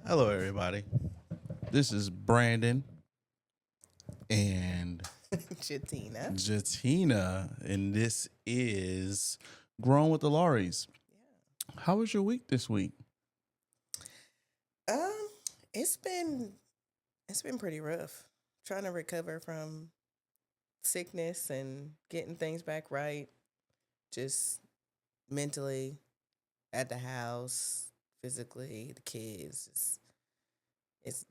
Hello, everybody. This is Brandon and Jatina. Jatina, and this is Grown with the Lowerys. How was your week this week? Um, it's been pretty rough. Trying to recover from sickness and getting things back right. Just mentally at the house, physically, the kids.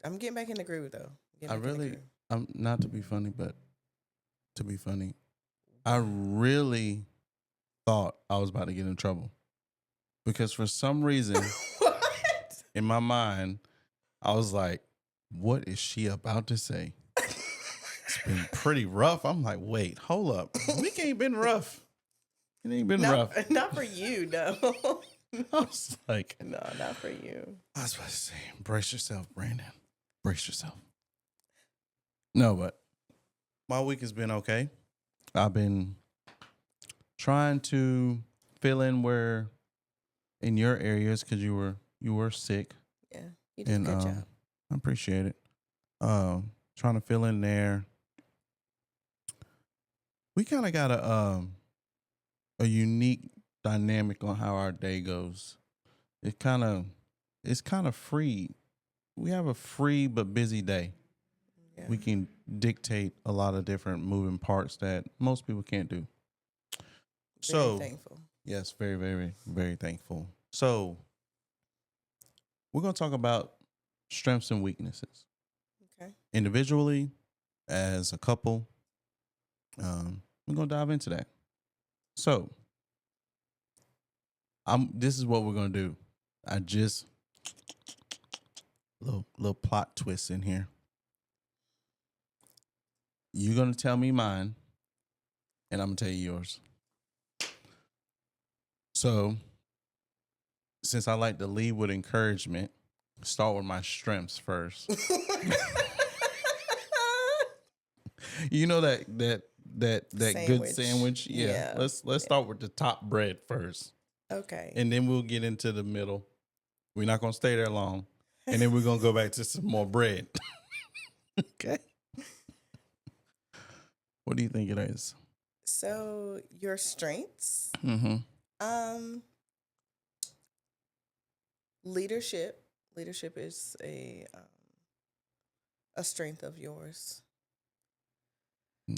I'm getting back in the groove though. I Getting back in the really, groove. I'm not to be funny, but to be funny, I really thought I was about to get in trouble because for some reason What? in my mind, I was like, what is she about to say? It's been pretty rough. I'm like, wait, hold up. Week ain't been rough. It ain't been not rough. not for you, no. I was like, No, not for you. I was about to say, brace yourself, Brandon. Brace yourself. No, but my week has been okay. I've been trying to fill in where in your areas because you were sick, Yeah, you did a and good job. I appreciate it. Trying to fill in there. We kind of got a unique dynamic on how our day goes. It kind of it's kind of free. We have a free but busy day. Yeah, We can dictate a lot of different moving parts that most people can't do. very So, thankful. yes, very, very, very thankful. So, we're going to talk about strengths and weaknesses Okay. individually, as a couple. We're going to dive into that. So, this is what we're going to do. I just, little plot twist in here. You're going to tell me mine, and I'm going to tell you yours. So, since I like to lead with encouragement, start with my strengths first. You know that good Sandwich. sandwich? Yeah. Yeah. Let's start with the top bread first. Okay. And then we'll get into the middle. We're not gonna stay there long. And then we're gonna go back to some more bread. Okay. What do you think it is? So your strengths, Mm-hmm. um, leadership. Leadership is a strength of yours.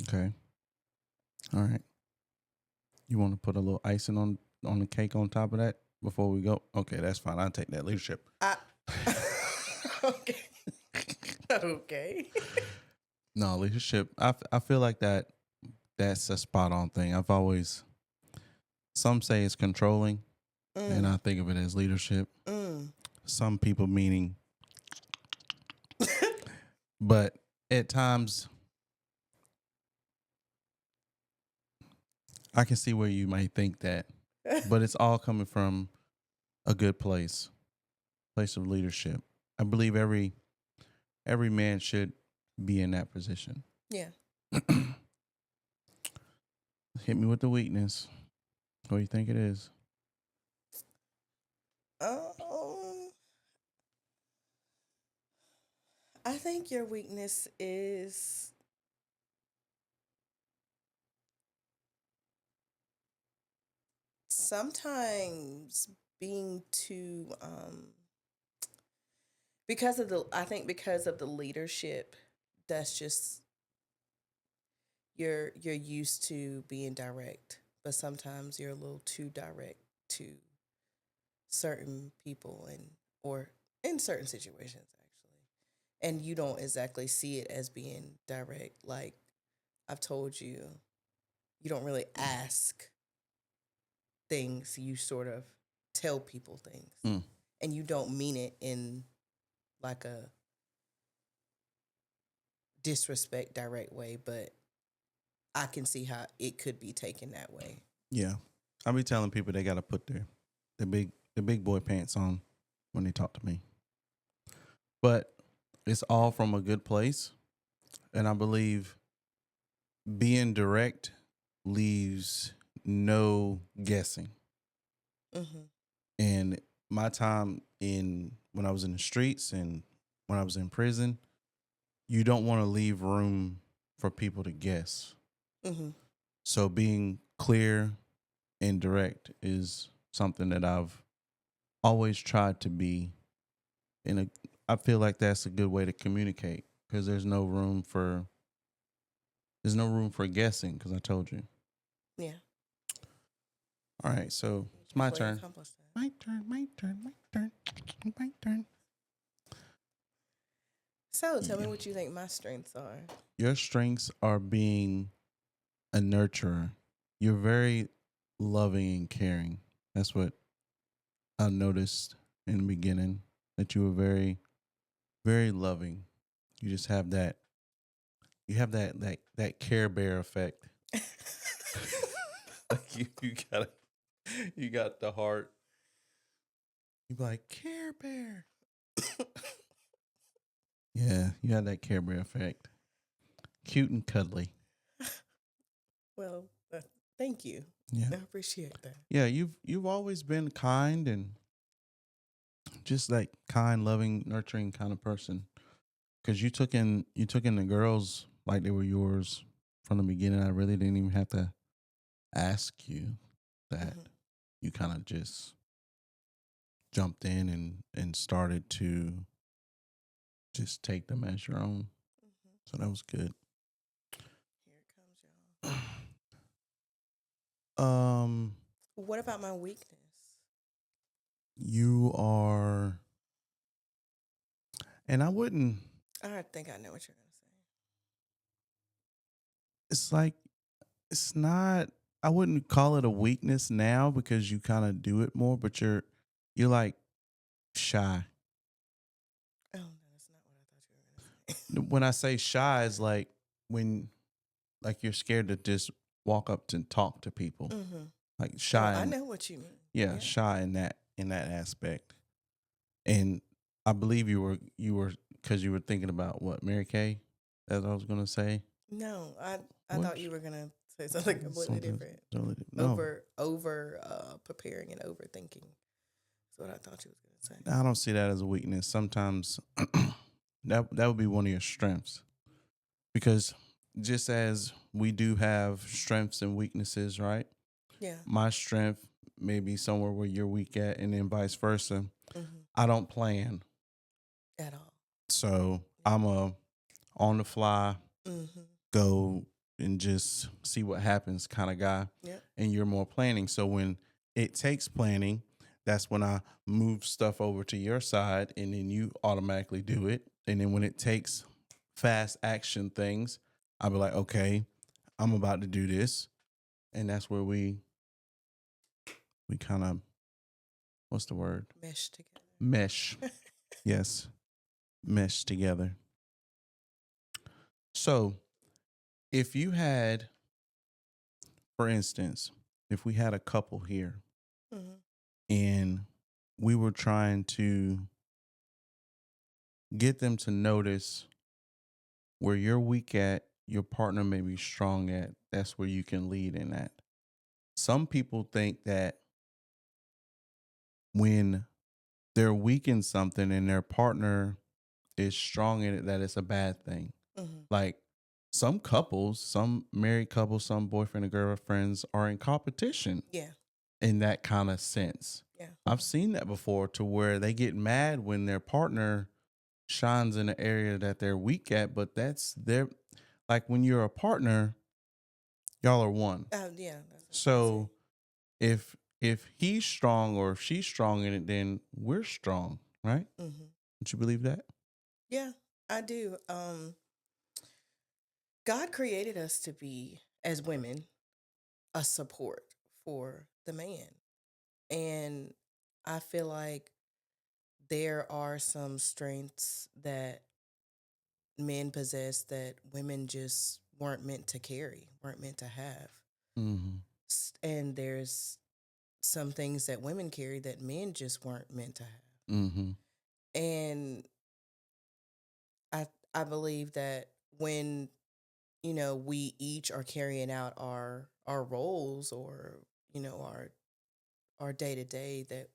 Okay. All right. You want to put a little icing on the cake on top of that before we go? Okay, that's fine. I'll take that leadership. I okay. Okay. No, leadership. I feel like that's a spot on thing. I've always some say it's controlling, and Mm, I think of it as leadership. mm. Some people meaning, but at times I can see where you might think that, but it's all coming from a good place of leadership. I believe every man should be in that position. Yeah. Hit me with the weakness. What do you think it is? Um, I think your weakness is sometimes being too because of the I think because of the leadership that's just you're used to being direct, but sometimes you're a little too direct to certain people and or in certain situations actually. And you don't exactly see it as being direct. Like I've told you, you don't really ask things, you sort of tell people things. Mm, And you don't mean it in like a disrespect direct way, but I can see how it could be taken that way. yeah, I be telling people they got to put the big boy pants on when they talk to me, but it's all from a good place, and I believe being direct leaves no guessing. Hmm. And my time in when I was in the streets and when I was in prison, you don't want to leave room for people to guess. Mm-hmm. So being clear and direct is something that I've always tried to be. In a, I feel like that's a good way to communicate because there's no room for guessing. Because I told you. Yeah. All right, so You it's my definitely turn. accomplished that. My turn. My turn. My turn. My turn. So tell me Yeah. what you think my strengths are. Your strengths are being a nurturer. You're very loving and caring. That's what I noticed in the beginning, that you were very, very loving. You just have that. You have that Care Bear effect. Like you got the heart. You be like Care Bear. Yeah, you have that Care Bear effect. Cute and cuddly. Well, thank you. Yeah, I appreciate that. yeah. You've always been kind and just like kind, loving, nurturing kind of person. Because you took in the girls like they were yours from the beginning. I really didn't even have to ask you that. Mm-hmm. You kind of just jumped in and started to just take them as your own. Mm-hmm. So that was good. Here it comes, y'all. Um, What about my weakness? you are, and I wouldn't. I think I know what you're gonna It's like it's not. I wouldn't call it a weakness now because you kind of do it more, but you're like shy. say. Oh no, that's not what I thought you were gonna say. When I say shy, is like when like you're scared to just walk up to talk to people, Mm-hmm. like Oh, shy I and know what you mean. yeah, Yeah. shy in that aspect. And I believe you were because you were thinking about what Mary Kay, as I was gonna say. No, I What thought you were gonna say something completely something different. no, Over preparing and overthinking. That's what I thought you was gonna say. I don't see that as a weakness. Sometimes that would be one of your strengths because just as we do have strengths and weaknesses, right? Yeah. My strength may be somewhere where you're weak at, and then vice versa. Mm-hmm. I don't plan, At all. so I'm a on the fly, Mm-hmm. go and just see what happens kind of guy, Yep. and you're more planning. So when it takes planning, that's when I move stuff over to your side, and then you automatically do it. And then when it takes fast action things, I'll be like, okay, I'm about to do this, and that's where we kind of what's the word Mesh together. mesh. Yes, mesh together. So if you had, for instance, if we had a couple here Mm-hmm. and we were trying to get them to notice where you're weak at, your partner may be strong at, that's where you can lead in that. Some people think that when they're weak in something and their partner is strong in it, that it's a bad thing. Mm-hmm. Like some couples, some married couples, some boyfriend and girlfriends are in competition Yeah. in that kind of sense. Yeah. I've seen that before to where they get mad when their partner shines in an area that they're weak at, but that's their like when you're a partner, y'all are one. Yeah. That's what So if he's strong or if she's strong in it, then we're strong, right? I say. Mm-hmm. Don't you believe that? Yeah, I do. God created us to be, as women, a support for the man. And I feel like there are some strengths that men possess that women just weren't meant to carry, weren't meant to have. Mm-hmm. And there's some things that women carry that men just weren't meant to have. Mm-hmm. And I I believe that when we each are carrying out our roles or our day to day, that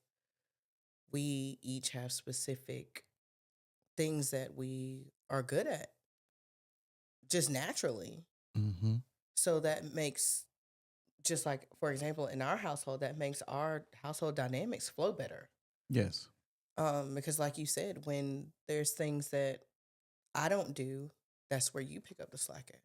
we each have specific things that we are good at just naturally. Mm-hmm. So that makes, just like, for example, in our household, that makes our household dynamics flow better. Yes. Because like you said, when there's things that I don't do, that's where you pick up the slack at,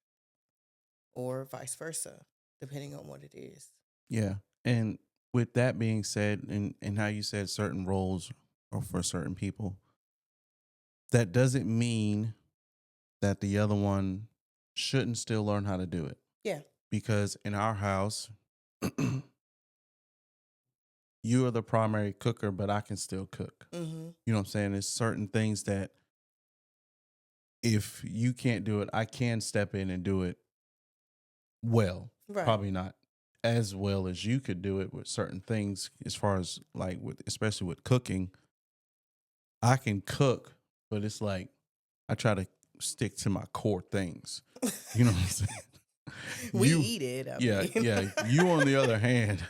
or vice versa, depending on what it is. Yeah. And with that being said, and how you said certain roles are for certain people, that doesn't mean that the other one shouldn't still learn how to do it. Yeah. Because in our house, you are the primary cooker, but I can still cook. Mm-hmm. You know what I'm saying? There's certain things that if you can't do it, I can step in and do it well. Right. Probably not as well as you could do it with certain things, as far as like with, especially with cooking. I can cook, but it's like I try to stick to my core things. You know what I'm saying? We eat it. I Yeah, mean. yeah. You on the other hand,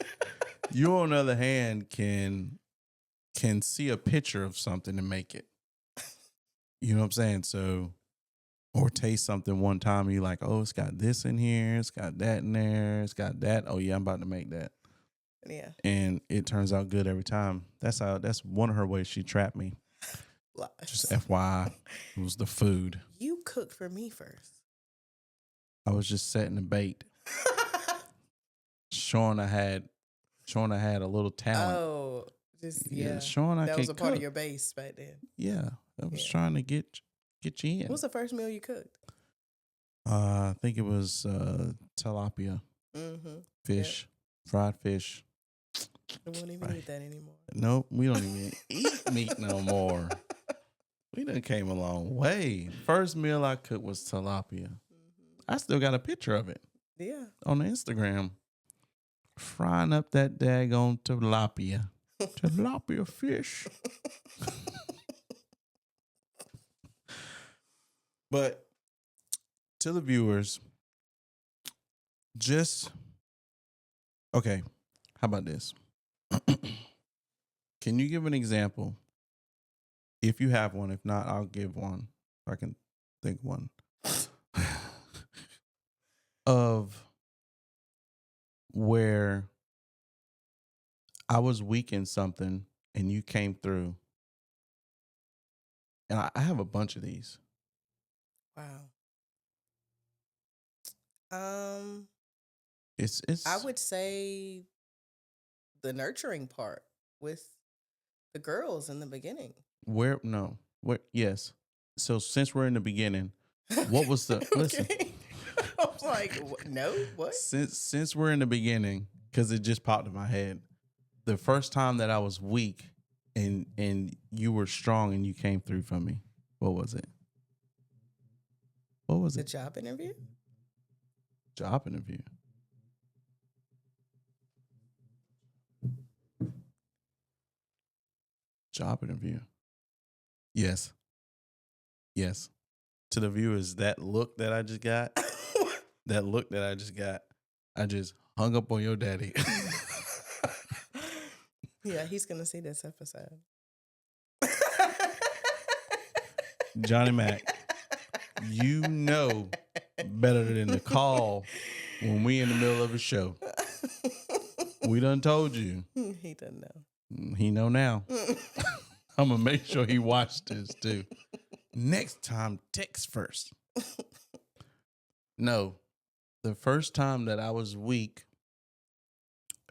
can see a picture of something and make it. You know what I'm saying? So, or taste something one time and you're like, oh, it's got this in here, it's got that in there, it's got that. Oh yeah, I'm about to make that. Yeah. And it turns out good every time. That's one of her ways she trapped me. Lies. Just FYI, it was the food. You cooked for me first. I was just setting the bait, showing I had a little talent. Oh, just yeah. Showing I that can was a part cook. of your base back then. Yeah, I was Yeah. trying to get you in. What was the first meal you cooked? I think it was tilapia Mm-hmm. fish, fried fish. I won't even eat that anymore. Nope, we don't even eat meat no more. We done came a long way. First meal I cooked was tilapia. Mm-hmm. I still got a picture of it. Yeah. On the Instagram. Frying up that daggone tilapia. Tilapia fish. But to the viewers, okay, how about this? Can you give an example? If you have one, if not, I'll give one. If I can think one. Of where I was weak in something and you came through. And I have a bunch of these. Wow. It's I would say the nurturing part with the girls in the beginning. Yes. So since we're in the beginning, what was the listen? I was like, no, what? Since we're in the beginning, because it just popped in my head. The first time that I was weak and you were strong and you came through for me. What was it? What was The it? job interview? Job interview. Job interview. Yes. Yes. To the viewers, that look that I just got, I just hung up on your daddy. Yeah, he's going to see this episode. Johnny Mac, you know better than to call when we in the middle of a show. We done told you. He doesn't know. He know now. I'm going to make sure he watched this too. Next time, text first. No, the first time that I was weak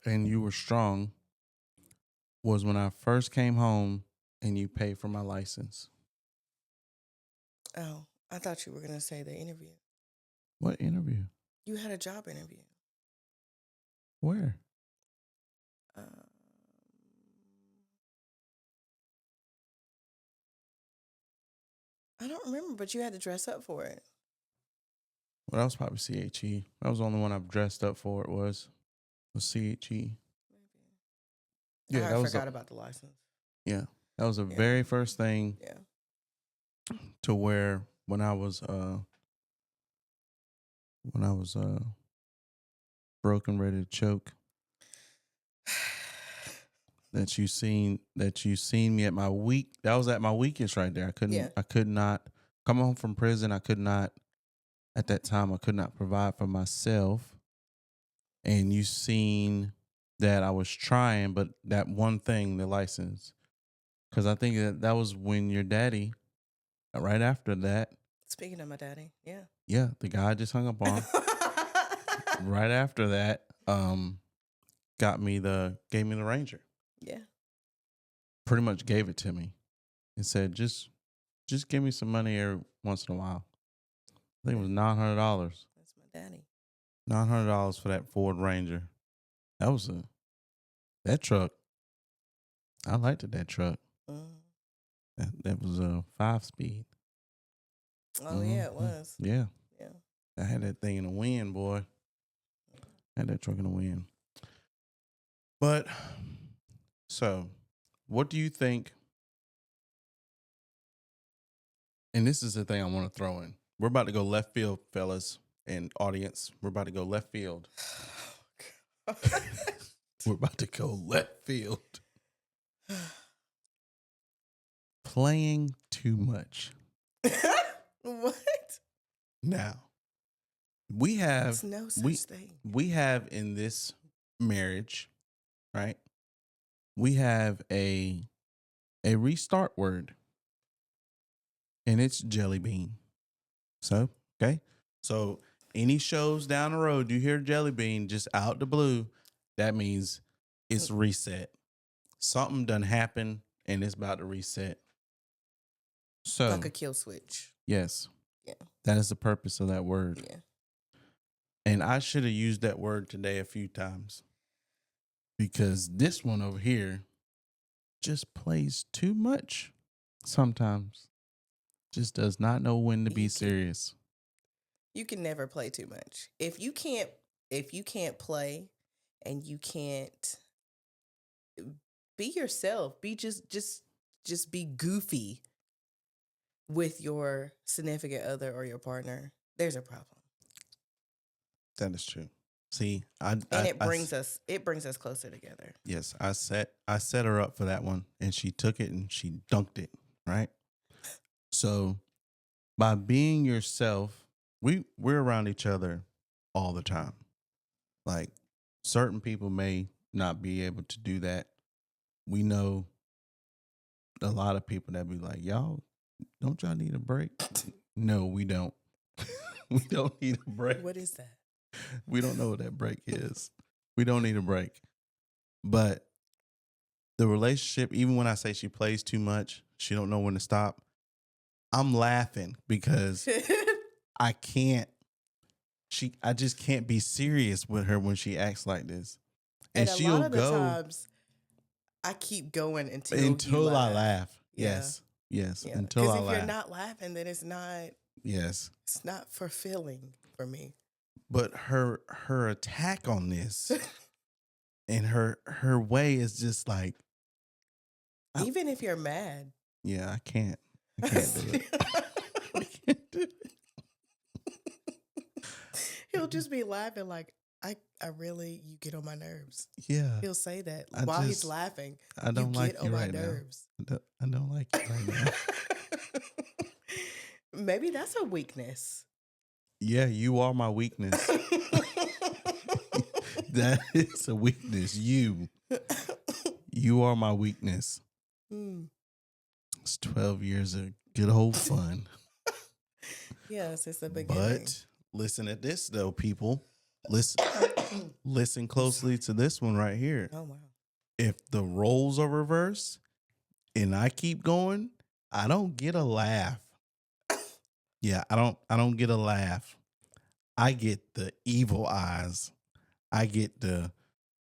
and you were strong was when I first came home and you paid for my license. Oh, I thought you were going to say the interview. What interview? You had a job interview. Where? I don't remember, but you had to dress up for it. Well, that was probably CHE. That was the only one I've dressed up for. It was CHE. Yeah, I forgot about the license. Yeah, that was the very first thing. Yeah. To where when I was broken, ready to choke, that you seen me at my week. That was at my weakest right there. Yeah. I could not come home from prison. I could not at that time. I could not provide for myself. And you seen that I was trying, but that one thing, the license, because I think that was when your daddy. Right after that, Speaking of my daddy, yeah. yeah, the guy I just hung up on. Right after that, gave me the Ranger. Yeah. Pretty much gave it to me and said, just give me some money every once in a while. I think it was $900. That's my daddy. $900 for that Ford Ranger. That truck. I liked that truck. That was a 5-speed. Oh yeah, it was. Yeah. Yeah. I had that thing in the wind, boy. I had that truck in the wind. But so, what do you think? And this is the thing I want to throw in. We're about to go left field, fellas and audience. We're about to go left field. We're about to go left field. Playing too much. What? Now, we have There's no such thing. We have in this marriage, right? We have a restart word. And it's jelly bean. So, okay. So any shows down the road, you hear jelly bean just out the blue, that means it's reset. Something done happened and it's about to reset. So Like a kill switch. Yes. Yeah. That is the purpose of that word. Yeah. And I should have used that word today a few times. Because this one over here just plays too much sometimes. Just does not know when to be serious. You can never play too much. If you can't play and you can't be yourself, be just be goofy with your significant other or your partner, there's a problem. That is true. See, it brings us closer together. Yes, I set her up for that one, and she took it and she dunked it, right? So by being yourself, we're around each other all the time. Like certain people may not be able to do that. We know a lot of people that be like, y'all, don't y'all need a break? No, we don't. We don't need a break. What is that? We don't know what that break is. We don't need a break. But the relationship, even when I say she plays too much, she don't know when to stop, I'm laughing because I just can't be serious with her when she acts like this. And a she'll lot of the go times I keep going until I laugh. Yeah. Yes. Yeah. Until I laugh. Because if you're not laughing, then it's not fulfilling for me. But her attack on this and her way is just like, even if you're mad. Yeah, I can't do it. I can't do it. He'll just be laughing like, I really, you get on my nerves. Yeah. He'll say that while he's laughing. I don't like you right nerves. now. I don't like you right now. Maybe that's a weakness. Yeah, you are my weakness. That is a weakness. You are my weakness. It's 12 years of good old fun. Yes, it's the beginning. But listen to this though, people. Listen closely to this one right here. Oh wow. If the roles are reversed and I keep going, I don't get a laugh. Yeah, I don't get a laugh. I get the evil eyes. I get the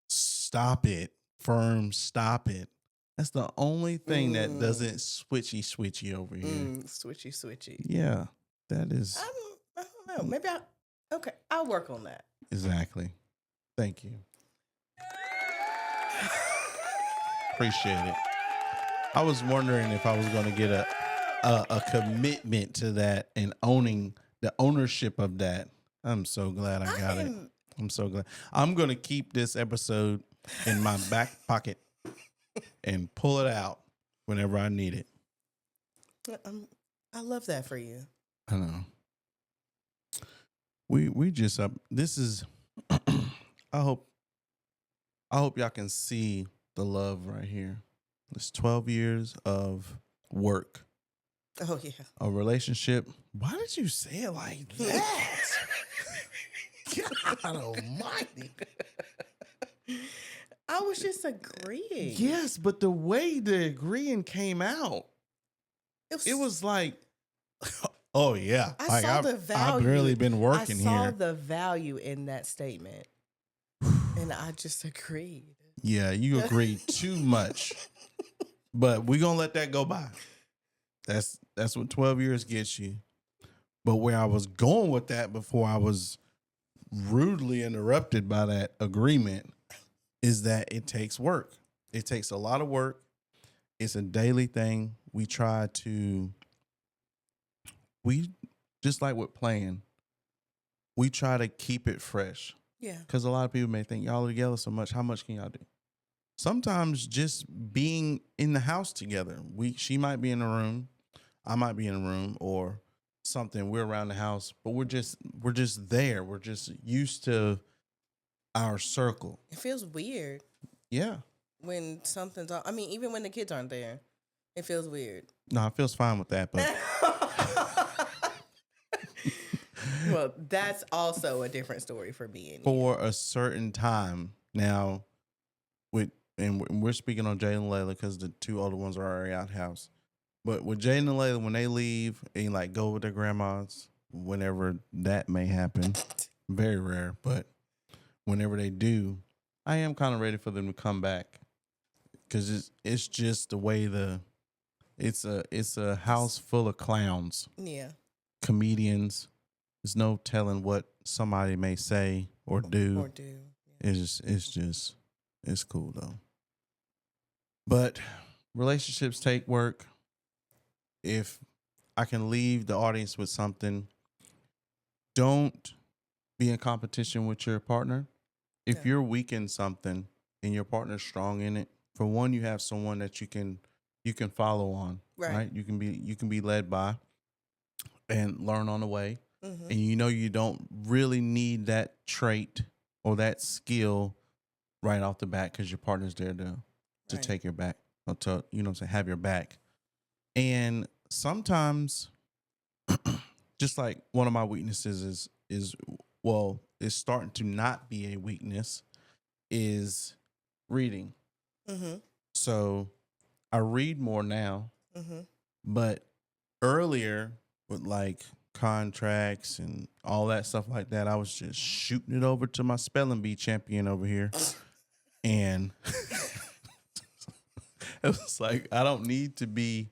stop it, firm stop it. That's the only thing that doesn't switchy over here. Switchy. Yeah, that is. I don't know. Maybe I'll work on that. Exactly. Thank you. Appreciate it. I was wondering if I was going to get a commitment to that and owning the ownership of that. I'm so glad I got it. I'm so glad. I'm going to keep this episode in my back pocket. and pull it out whenever I need it. I love that for you. I know. We just this is I hope y'all can see the love right here. It's 12 years of work. Oh yeah. A relationship. Why did you say it like that? God almighty. I was just agreeing. Yes, but the way the agreeing came out, it was like, oh yeah. I saw the value. I've really been working here. I saw the value in that statement. And I just agreed. Yeah, you agreed too much. But we're gonna let that go by. That's what 12 years gets you. But where I was going with that before I was rudely interrupted by that agreement is that it takes work. It takes a lot of work. It's a daily thing. We just like with playing, we try to keep it fresh. Yeah. Because a lot of people may think, y'all are together so much. How much can y'all do? Sometimes just being in the house together. She might be in a room, I might be in a room, or something. We're around the house, but we're just there. We're just used to our circle. It feels weird. Yeah. When something's I mean, even when the kids aren't there, it feels weird. No, it feels fine with that, but well, that's also a different story for being for a certain time. Now, we're speaking on Jalen and Layla because the two older ones are already out of the house. But with Jalen and Layla, when they leave and like go with their grandmas, whenever that may happen, very rare, but whenever they do, I am kind of ready for them to come back because it's just the way it's a house full of clowns. Yeah. Comedians. There's no telling what somebody may say or do. Yeah. It's cool though. But relationships take work. If I can leave the audience with something, don't be in competition with your partner. If you're weak in something and your partner's strong in it, for one, you have someone that you can follow on, right? You can be led by and learn on the way. Mm-hmm. And you don't really need that trait or that skill right off the bat because your partner's there to take your back, or to have your back. And sometimes, just like one of my weaknesses is it's starting to not be a weakness, is reading. Mm-hmm. So I read more now, but earlier with like contracts and all that stuff like that, I was just shooting it over to my spelling bee champion over here. And it was like, I don't need to be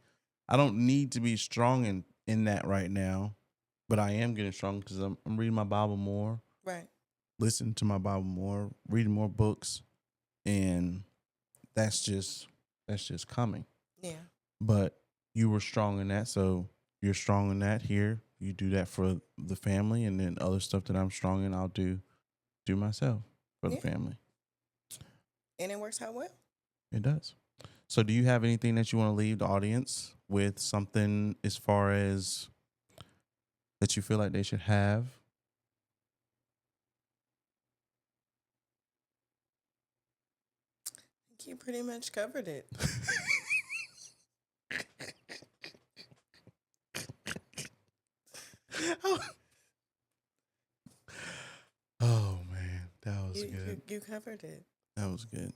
strong in that right now, but I am getting strong because I'm reading my Bible more, right? Listening to my Bible more, reading more books, and that's just coming. Yeah. But you were strong in that, so you're strong in that here. You do that for the family, and then other stuff that I'm strong in, I'll do myself for the family. And it works out well. It does. So do you have anything that you want to leave the audience with, something as far as that you feel like they should have? I think you pretty much covered it. Oh man, that was good. You covered it. That was good.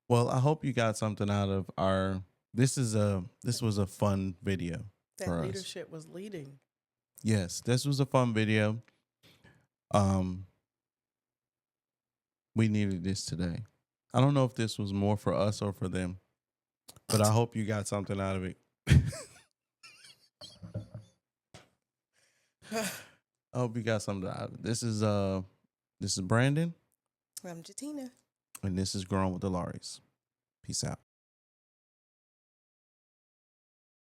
Well, I hope you got something out of this was a fun video. That leadership was leading. Yes, this was a fun video. We needed this today. I don't know if this was more for us or for them, but I hope you got something out of it. I hope you got something out of it. This is Brandon. I'm Jatina. And this is Growing with the Lowerys. Peace out.